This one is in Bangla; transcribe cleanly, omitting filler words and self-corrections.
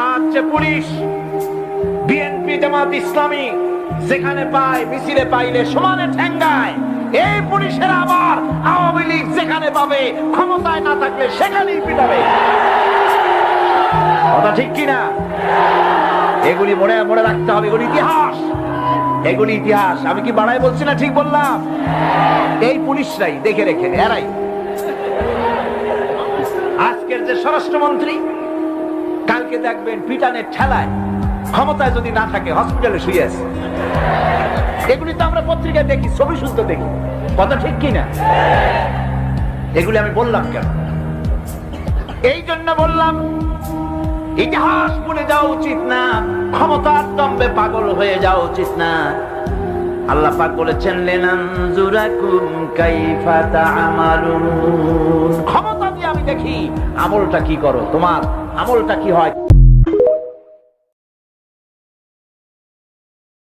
আজ যে পুলিশ বিএনপি জামাত ইসলামী যেখানে পায় মিছিলে পাইলে সমানে ঠেঙ্গায়, এই পুলিশের আবার আওয়ামী লীগ যেখানে পাবে ক্ষমতায় না থাকলে সেখানেই পিটাবে। কথা ঠিক কিনা? এগুলি মনে মনে রাখতে হবে, এগুলি ইতিহাস, এগুলি ইতিহাস। আমি কি বাড়াই বলছি না ঠিক বললাম? এই পুলিশরাই দেখে রেখে এরাই আজকের যে স্বরাষ্ট্রমন্ত্রী, কালকে দেখবেন পিটানের ঠেলায় ক্ষমতায় যদি না থাকে হসপিটালে শুয়ে আছে। এগুলি তো আমরা পত্রিকায় দেখি, ছবি শুনতে দেখি। কথা ঠিক কিনা? এগুলি আমি বললাম কেন? এই জন্য বললাম ইতিহাস ভুলে যাওয়া উচিত না, ক্ষমতার দম্ভে পাগল হয়ে যাওয়া উচিত না। আল্লাহ পাক বলেছেন লিনানজুরাকুম কাইফা তা'মালুন, ক্ষমতা দিয়ে আমি দেখি আমলটা কি করো, তোমার আমলটা কি হয়।